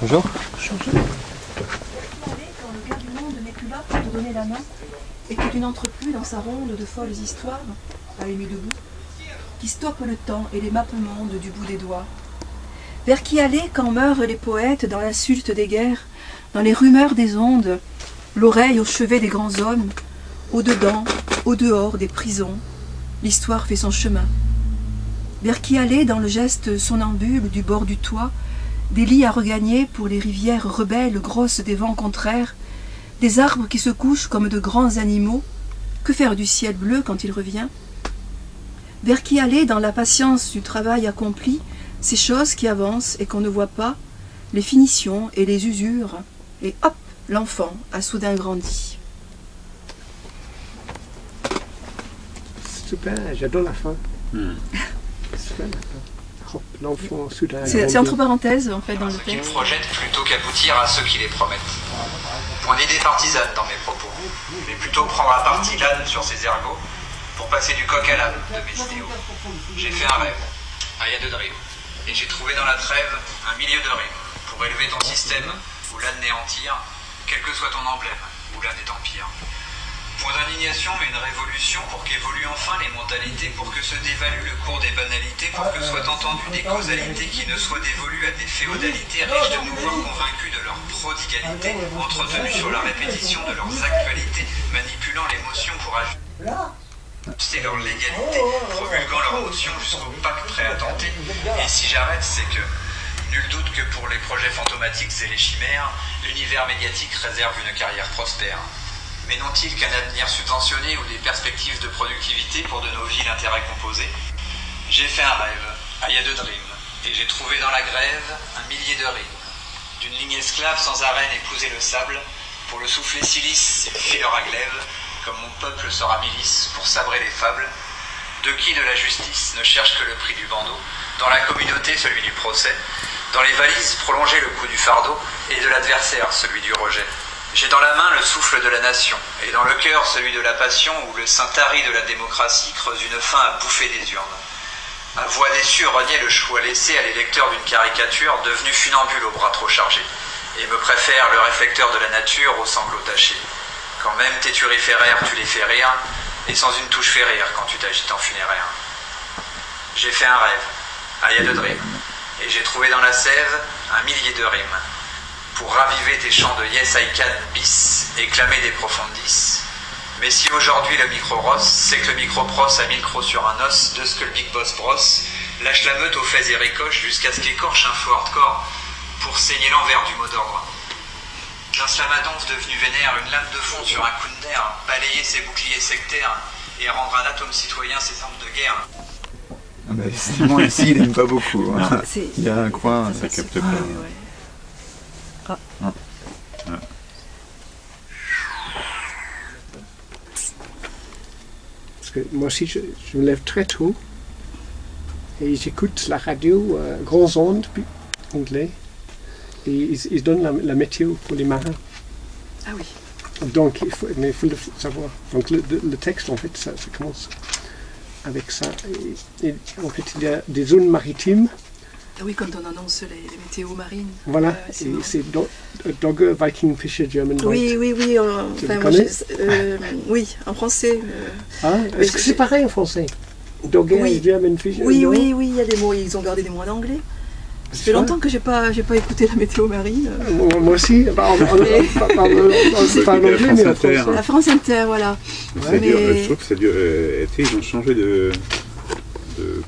Bonjour. Quand le gars du monde n'est plus là pour te donner la main, et que tu n'entres plus dans sa ronde de folles histoires, à aimer debout, qui stoppe le temps et les mappemondes du bout des doigts. Vers qui aller quand meurent les poètes dans l'insulte des guerres, dans les rumeurs des ondes, l'oreille au chevet des grands hommes, au-dedans, au-dehors des prisons, l'histoire fait son chemin. Vers qui aller dans le geste somnambule du bord du toit, des lits à regagner pour les rivières rebelles grosses des vents contraires, des arbres qui se couchent comme de grands animaux, que faire du ciel bleu quand il revient? Vers qui aller dans la patience du travail accompli, ces choses qui avancent et qu'on ne voit pas, les finitions et les usures, et hop, l'enfant a soudain grandi. Super, j'adore la fin. Super la fin. Hop, l'enfant soudain. C'est entre parenthèses en fait dans le Ceux qui texte. projettent plutôt qu'aboutir à ceux qui les promettent. Point d'idée partisane dans mes propos, mais plutôt prendre à partie l'âne sur ses ergots pour passer du coq à l'âne de mes idéaux. J'ai fait un rêve, I had a dream, et j'ai trouvé dans la trêve un milieu de rime pour élever ton système ou l'anéantir, quel que soit ton emblème, ou l'âne est empire. Point d'indignation mais une révolution pour qu'évoluent enfin les mentalités, pour que se dévalue le cours des banalités, pour que soient entendues des causalités qui ne soient dévolues à des féodalités riches de nous voir convaincus de leur prodigalité, entretenus sur la répétition de leurs actualités, manipulant l'émotion pour ajuster leur légalité, promulguant leur motion jusqu'au Pâques prêt à tenter. Et si j'arrête, c'est que nul doute que pour les projets fantomatiques et les chimères, l'univers médiatique réserve une carrière prospère. Mais n'ont-ils qu'un avenir subventionné ou des perspectives de productivité pour de nos villes intérêts composés? J'ai fait un rêve, I had a dream, et j'ai trouvé dans la grève un millier de rimes. D'une ligne esclave sans arène épouser le sable, pour le souffler si lisse et fileur à glaive, comme mon peuple sera milice pour sabrer les fables, de qui de la justice ne cherche que le prix du bandeau, dans la communauté celui du procès, dans les valises prolonger le coup du fardeau, et de l'adversaire celui du rejet. J'ai dans la main le souffle de la nation, et dans le cœur celui de la passion, où le Saint-Harry de la démocratie creuse une faim à bouffer des urnes. À voix déçue renier le choix laissé à l'électeur d'une caricature devenu funambule aux bras trop chargés, et me préfère le réflecteur de la nature aux sanglots tachés. Quand même tes turiféraires tu les fais rire, et sans une touche fait rire quand tu t'agites en funéraire. J'ai fait un rêve, I had a dream, et j'ai trouvé dans la sève un millier de rimes, pour raviver tes chants de Yes I Can bis et clamer des profondis. Mais si aujourd'hui le micro-ross, c'est que le micro-pros a mis le croc sur un os de ce que le Big Boss brosse, lâche la meute aux faits et ricoche jusqu'à ce qu'écorche un faux hardcore pour saigner l'envers du mot d'ordre. D'un slamadonf devenu vénère, une lame de fond sur un coup de nerf, balayer ses boucliers sectaires et rendre un atome citoyen ses armes de guerre. Ah bah, Simon ici, il n'aime pas beaucoup. Hein. C'est- Il y a un coin, ça capte pas. ouais. Parce que moi aussi, je me lève très tôt et j'écoute la radio Grands Ondes anglais et ils donnent la météo pour les marins. Ah oui. Donc, il faut le savoir. Donc, le texte, en fait, ça commence avec ça. Et en fait, il y a des zones maritimes. Ah oui, quand on annonce les météos marines. Voilà, C'est et marrant. c'est Dogger, Viking, Fisher, German Oui, White. oui, oui. Tu Enfin, le moi, connais oui, en français. Ah, mais est-ce que c'est pareil en français? Dogger, Oui. German Fisher? Oui, non? oui, oui, il y a des mots, ils ont gardé des mots en anglais. Ça fait longtemps que j'ai pas écouté la météo marine. Moi aussi, pas en anglais, mais en français. La France Inter, voilà. Ça dure, Mais- je trouve que ça dure. Ils ont changé de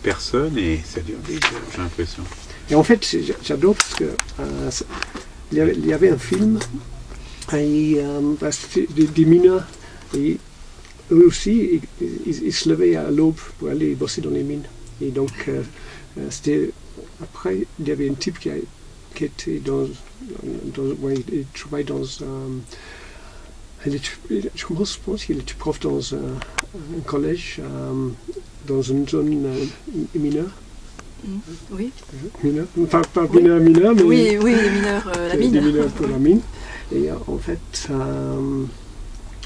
personne et ça dure des heures, j'ai l'impression. Et en fait, j'adore parce que il y avait un film et, des mineurs, et eux aussi, ils se levaient à l'aube pour aller bosser dans les mines. Et donc, c'était. Après, il y avait un type qui était il travaillait dans. Je pense qu'il était prof dans un collège, dans une zone mineure. Oui, Mineur, enfin pas mineur, mais oui, oui, les mineurs, la mine. des mineurs pour la mine. Et en fait,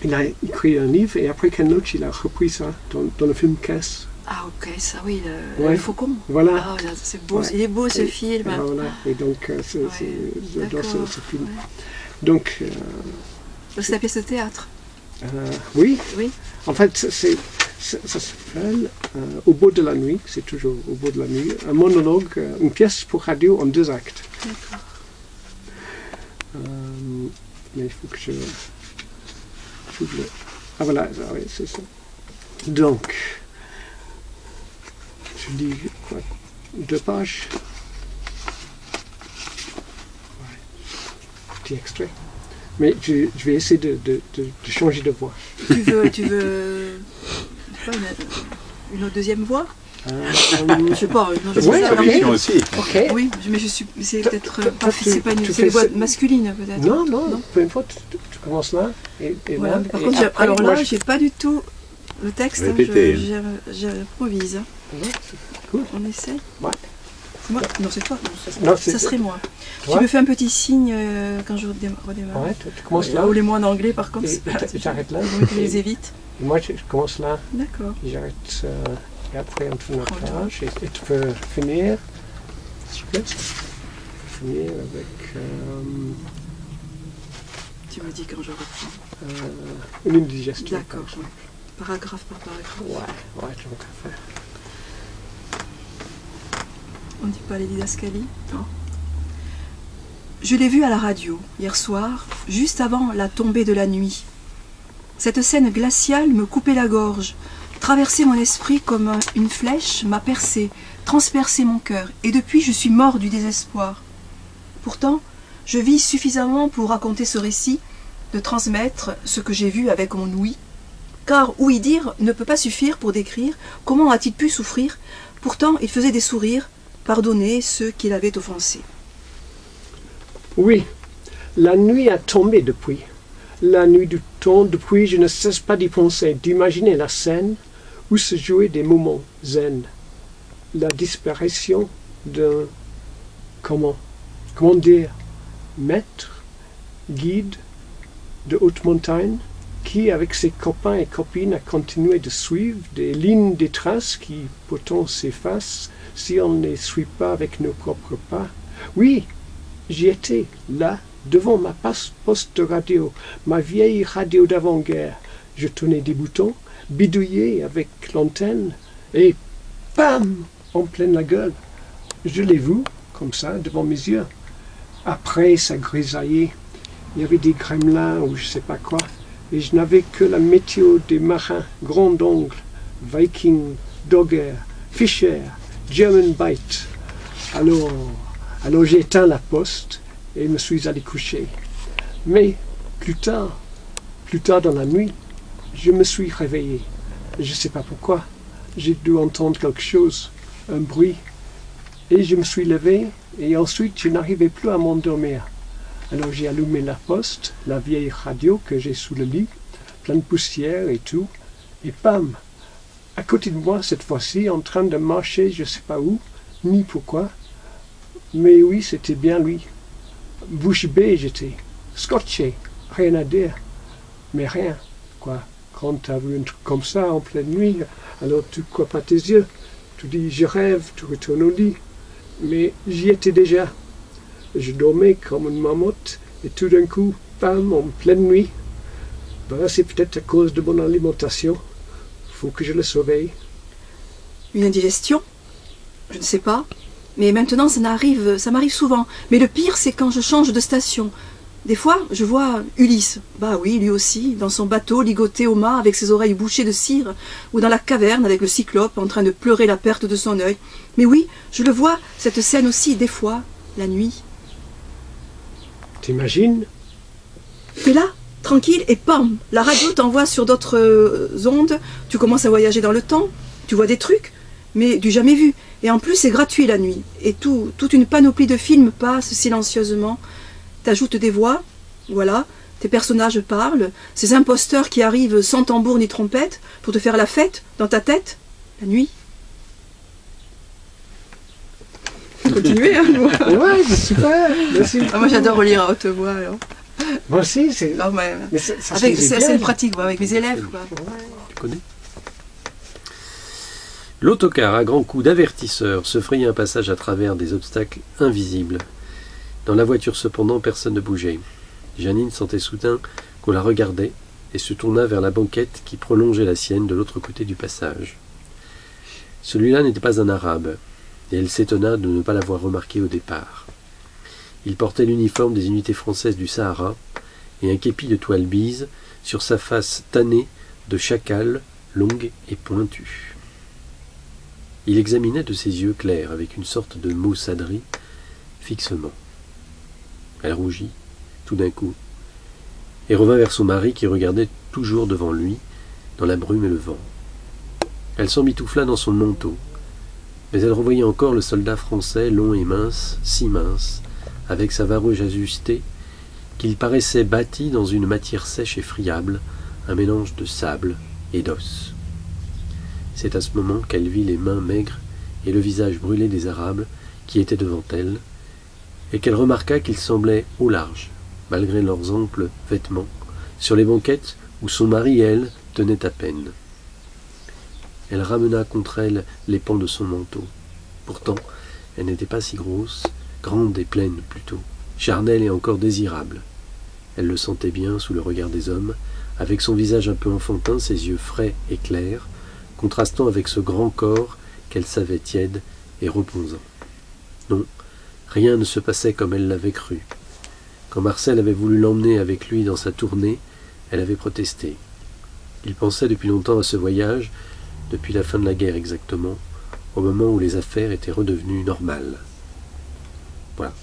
il a écrit un livre et après Ken Loach, il a repris ça dans le film Cass Ah ok, ça oui, Ouais. le faucon. Voilà. Ah, c'est beau, Ouais. il est beau ce film. Voilà. Et donc, j'adore D'accord. ce film. Ouais. Donc, C'est la pièce de théâtre. oui, Oui. en fait, ça s'appelle Au bout de la nuit, c'est toujours Au bout de la nuit, un monologue, une pièce pour radio en 2 actes. D'accord. Mais il faut que je... Ah voilà, oui, c'est ça. Donc, je lis quoi, 2 pages. Ouais. Petit extrait. Mais je vais essayer de changer de voix. Tu veux pas une autre deuxième voix? Je sais pas. Non, je sais Ouais, pas, ok. non, mais- Traduction aussi. Ok. Oui, mais je suis. C'est peut-être pas. tu- C'est pas une. tu C'est une fais voix ça- masculine peut-être. Non, peu importe, tu commences là et Voilà, là. mais par et contre, après, alors moi, là, j'ai pas du tout le texte. Hein, Répétez. J'improvise. Ouais, c'est cool. On essaie. Ouais. C'est moi? Non, c'est toi. Non, c'est- Ça serait moi. Ouais. Tu me fais un petit signe quand je redémarre. Ouais, tu commences là. Ou les mots en anglais, par contre. Et c'est pas- j'arrête là. Oui, je les évite. Et moi, je commence là. D'accord. Et j'arrête. Et après, on tourne la Prends le page. Et tu peux finir. S'il te plaît. Finir avec Tu me dis quand je reprends. une indigestion. D'accord. par exemple. Ouais. Paragraphe par paragraphe. Ouais, tu vas faire. On dit pas les didascalies? Non. Je l'ai vu à la radio, hier soir, juste avant la tombée de la nuit. Cette scène glaciale me coupait la gorge, traversait mon esprit comme une flèche, m'a percé, transpercé mon cœur, et depuis je suis mort du désespoir. Pourtant, je vis suffisamment pour raconter ce récit, de transmettre ce que j'ai vu avec mon ouïe, car ouï dire ne peut pas suffire pour décrire comment a-t-il pu souffrir. Pourtant, il faisait des sourires, pardonner ceux qui l'avaient offensé. Oui, la nuit a tombé depuis. La nuit du temps, depuis, je ne cesse pas d'y penser, d'imaginer la scène où se jouaient des moments zen. La disparition d'un, comment dire, maître, guide de haute montagne, qui, avec ses copains et copines, a continué de suivre des lignes, des traces qui pourtant s'effacent si on ne les suit pas avec nos propres pas. Oui, j'y étais, là, devant ma poste de radio, ma vieille radio d'avant-guerre. Je tournais des boutons, bidouillais avec l'antenne, et bam, en pleine la gueule. Je l'ai vu, comme ça, devant mes yeux. Après, ça grisaillait. Il y avait des gremlins ou je sais pas quoi, et je n'avais que la météo des marins, grand ongle, Viking, Dogger, Fischer, German Bite. Alors j'ai éteint la poste et me suis allé coucher. Mais plus tard dans la nuit, je me suis réveillé. Je ne sais pas pourquoi. J'ai dû entendre quelque chose, un bruit. Et je me suis levé et ensuite je n'arrivais plus à m'endormir. Alors j'ai allumé la poste, la vieille radio que j'ai sous le lit, plein de poussière et tout. Et bam, à côté de moi cette fois-ci, en train de marcher je ne sais pas où, ni pourquoi. Mais oui, c'était bien lui. Bouche bée j'étais, scotché, rien à dire. Mais rien, quoi. Quand tu as vu un truc comme ça en pleine nuit, alors tu crois pas tes yeux. Tu dis je rêve, tu retournes au lit. Mais j'y étais déjà. Je dormais comme une marmotte et tout d'un coup, bam, en pleine nuit. Ben, c'est peut-être à cause de mon alimentation. Faut que je le surveille. Une indigestion? Je ne sais pas. Mais maintenant, ça m'arrive souvent. Mais le pire, c'est quand je change de station. Des fois, je vois Ulysse. Bah oui, lui aussi, dans son bateau, ligoté au mât, avec ses oreilles bouchées de cire, ou dans la caverne, avec le cyclope, en train de pleurer la perte de son œil. Mais oui, je le vois, cette scène aussi, des fois, la nuit. T'imagines? T'es là, tranquille, et pam, la radio t'envoie sur d'autres ondes, tu commences à voyager dans le temps, tu vois des trucs, mais du jamais vu. Et en plus, c'est gratuit la nuit. Et toute une panoplie de films passe silencieusement. T'ajoutes des voix, voilà, tes personnages parlent, ces imposteurs qui arrivent sans tambour ni trompette pour te faire la fête dans ta tête, la nuit. Continuez, hein, moi. Ouais, c'est super. Merci. Ah, moi j'adore lire à haute voix. Alors. Moi aussi, c'est... Non, mais, ça se faisait c'est bien. une pratique, quoi, avec mes élèves. Quoi. Tu connais? L'autocar, à grands coups d'avertisseur, se frayait un passage à travers des obstacles invisibles. Dans la voiture, cependant, personne ne bougeait. Jeannine sentait soudain qu'on la regardait et se tourna vers la banquette qui prolongeait la sienne de l'autre côté du passage. Celui-là n'était pas un arabe, et elle s'étonna de ne pas l'avoir remarqué au départ. Il portait l'uniforme des unités françaises du Sahara et un képi de toile bise sur sa face tannée de chacal, longue et pointue. Il examinait de ses yeux clairs, avec une sorte de maussaderie, fixement. Elle rougit, tout d'un coup, et revint vers son mari qui regardait toujours devant lui, dans la brume et le vent. Elle s'emmitoufla dans son manteau, mais elle revoyait encore le soldat français, long et mince, si mince, avec sa varouge ajustée, qu'il paraissait bâti dans une matière sèche et friable, un mélange de sable et d'os. C'est à ce moment qu'elle vit les mains maigres et le visage brûlé des Arabes qui étaient devant elle, et qu'elle remarqua qu'ils semblaient au large, malgré leurs amples vêtements, sur les banquettes où son mari et elle tenaient à peine. Elle ramena contre elle les pans de son manteau. Pourtant, elle n'était pas si grosse, grande et pleine plutôt, charnelle et encore désirable. Elle le sentait bien sous le regard des hommes, avec son visage un peu enfantin, ses yeux frais et clairs, contrastant avec ce grand corps qu'elle savait tiède et reposant. Non, rien ne se passait comme elle l'avait cru. Quand Marcel avait voulu l'emmener avec lui dans sa tournée, elle avait protesté. Il pensait depuis longtemps à ce voyage, depuis la fin de la guerre exactement, au moment où les affaires étaient redevenues normales. Voilà.